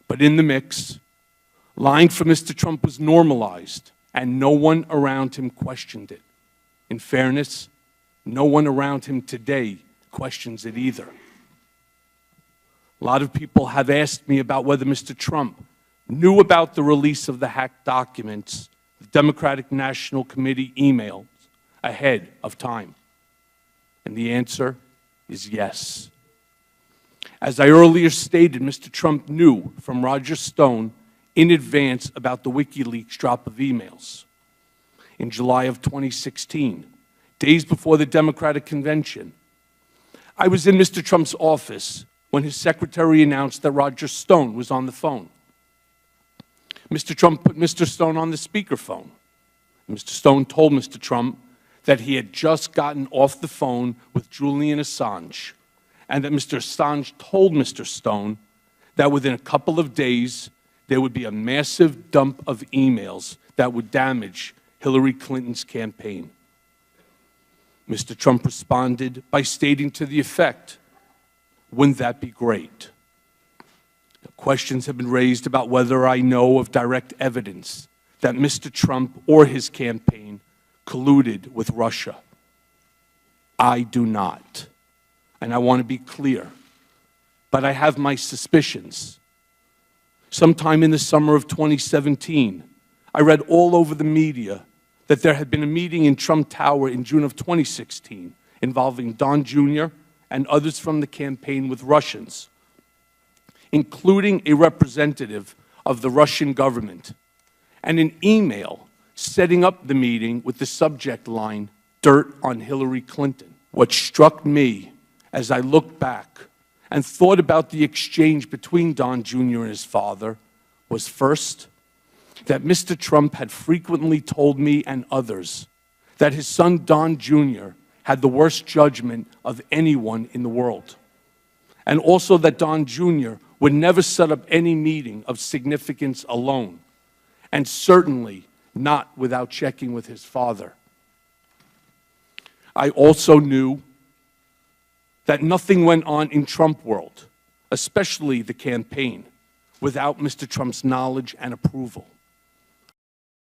But in the mix, lying for Mr. Trump was normalized, and no one around him questioned it. In fairness, no one around him today questions it either. A lot of people have asked me about whether Mr. Trump knew about the release of the hacked documents, the Democratic National Committee emails, ahead of time. And the answer is yes. As I earlier stated, Mr. Trump knew from Roger Stone in advance about the WikiLeaks drop of emails. In July of 2016, days before the Democratic Convention, I was in Mr. Trump's office when his secretary announced that Roger Stone was on the phone. Mr. Trump put Mr. Stone on the speakerphone. Mr. Stone told Mr. Trump that he had just gotten off the phone with Julian Assange, and that Mr. Assange told Mr. Stone that within a couple of days, there would be a massive dump of emails that would damage Hillary Clinton's campaign. Mr. Trump responded by stating to the effect, "Wouldn't that be great?" Questions have been raised about whether I know of direct evidence that Mr. Trump or his campaign colluded with Russia. I do not, and I want to be clear, but I have my suspicions. Sometime in the summer of 2017, I read all over the media that there had been a meeting in Trump Tower in June of 2016 involving Don Jr. and others from the campaign with Russians, including a representative of the Russian government, and an email setting up the meeting with the subject line, "Dirt on Hillary Clinton." What struck me as I looked back and thought about the exchange between Don Jr. and his father was, first, that Mr. Trump had frequently told me and others that his son Don Jr. had the worst judgment of anyone in the world, and also that Don Jr. would never set up any meeting of significance alone, and certainly not without checking with his father. I also knew that nothing went on in Trump world, especially the campaign, without Mr. Trump's knowledge and approval.